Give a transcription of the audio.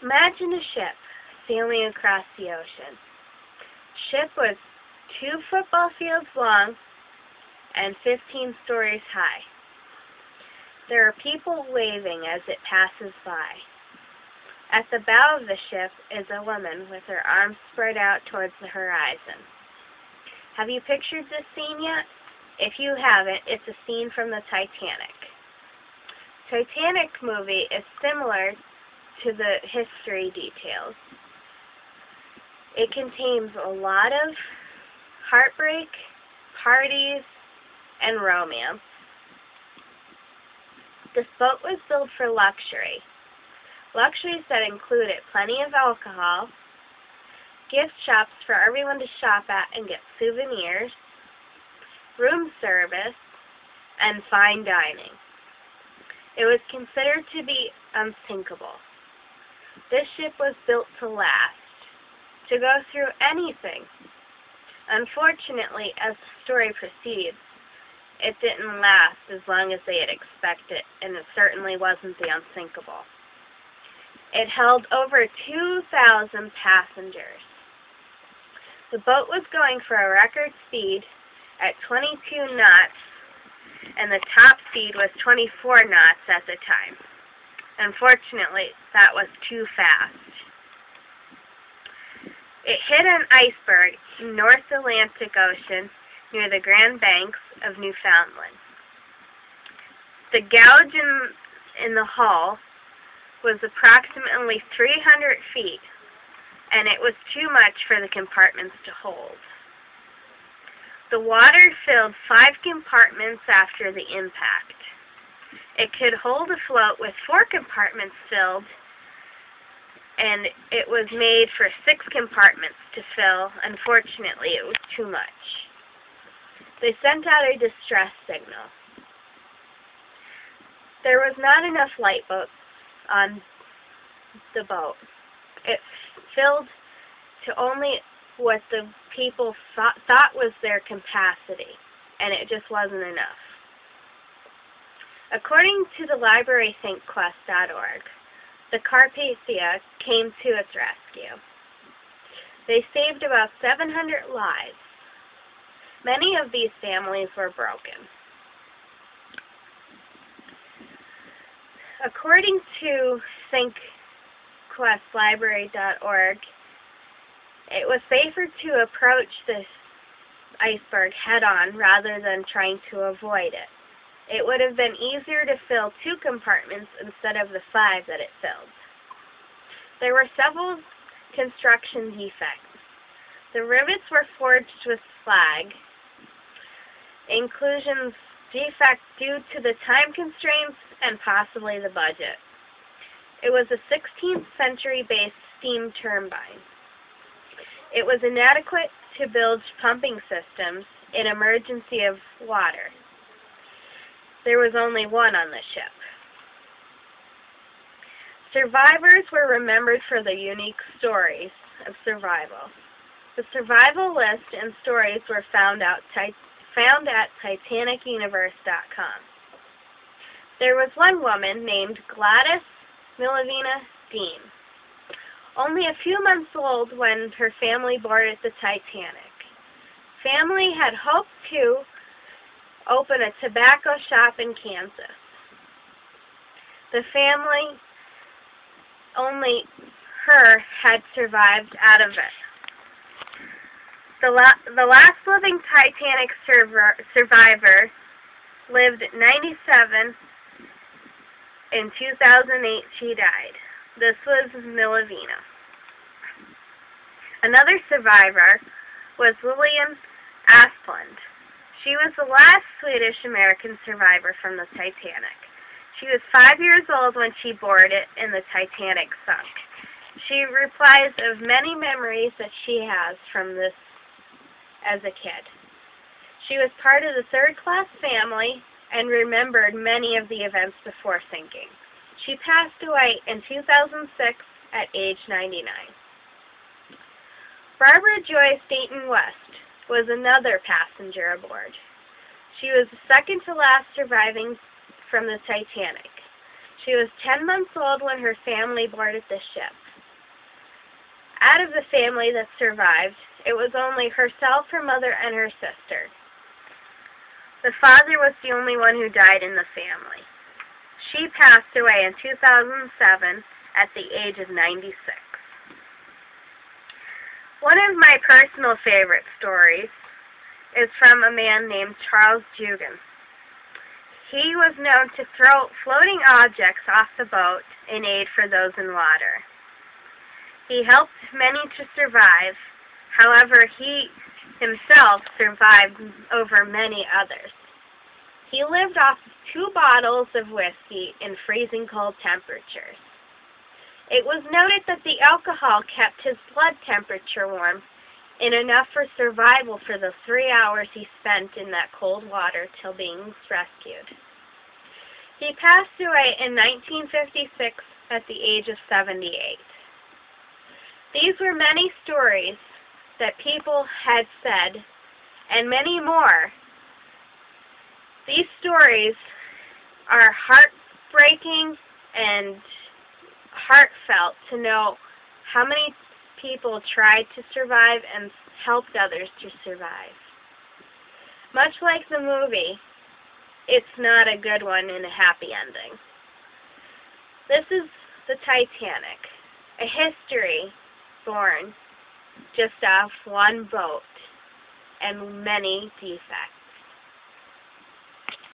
Imagine a ship sailing across the ocean. Ship was 2 football fields long and 15 stories high. There are people waving as it passes by. At the bow of the ship is a woman with her arms spread out towards the horizon. Have you pictured this scene yet? If you haven't, it's a scene from the Titanic. Titanic movie is similar to the history details. It contains a lot of heartbreak, parties, and romance. This boat was built for luxury. Luxuries that included plenty of alcohol, gift shops for everyone to shop at and get souvenirs, room service, and fine dining. It was considered to be unsinkable. This ship was built to last, to go through anything. Unfortunately, as the story proceeds, it didn't last as long as they had expected, and it certainly wasn't the unsinkable. It held over 2,000 passengers. The boat was going for a record speed at 22 knots, and the top speed was 24 knots at the time. Unfortunately, that was too fast. It hit an iceberg in North Atlantic Ocean near the Grand Banks of Newfoundland. The gouge in the hull was approximately 300 feet, and it was too much for the compartments to hold. The water filled 5 compartments after the impact. It could hold afloat with 4 compartments filled, and it was made for 6 compartments to fill. Unfortunately, it was too much. They sent out a distress signal. There was not enough lifeboats on the boat. It filled to only what the people thought was their capacity, and it just wasn't enough. According to the LibraryThinkQuest.org, the Carpathia came to its rescue. They saved about 700 lives. Many of these families were broken. According to ThinkQuestLibrary.org, it was safer to approach this iceberg head-on rather than trying to avoid it. It would have been easier to fill 2 compartments instead of the 5 that it filled. There were several construction defects. The rivets were forged with slag. Inclusions defect due to the time constraints and possibly the budget. It was a 16th century-based steam turbine. It was inadequate to build pumping systems in emergency of water. There was only one on the ship. Survivors were remembered for their unique stories of survival. The survival list and stories were found at TitanicUniverse.com. There was one woman named Gladys Milovina Dean, only a few months old when her family boarded the Titanic. Family had hoped to open a tobacco shop in Kansas. The family, only her, had survived out of it. The last living Titanic survivor lived 97. In 2008, she died. This was Milovina. Another survivor was Lillian Asplund. She was the last Swedish-American survivor from the Titanic. She was 5 years old when she boarded and the Titanic sunk. She replies of many memories that she has from this as a kid. She was part of the third-class family and remembered many of the events before sinking. She passed away in 2006 at age 99. Barbara Joy Staten West was another passenger aboard. She was the second to last surviving from the Titanic. She was 10 months old when her family boarded the ship. Out of the family that survived, it was only herself, her mother, and her sister. The father was the only one who died in the family. She passed away in 2007 at the age of 96. One of my personal favorite stories is from a man named Charles Jugan. He was known to throw floating objects off the boat in aid for those in water. He helped many to survive. However, he himself survived over many others. He lived off 2 bottles of whiskey in freezing cold temperatures. It was noted that the alcohol kept his blood temperature warm and enough for survival for the 3 hours he spent in that cold water till being rescued. He passed away in 1956 at the age of 78. These were many stories that people had said, and many more. These stories are heartbreaking and heartfelt to know how many people tried to survive and helped others to survive. Much like the movie, it's not a good one and a happy ending. This is the Titanic, a history born just off one boat and many defects.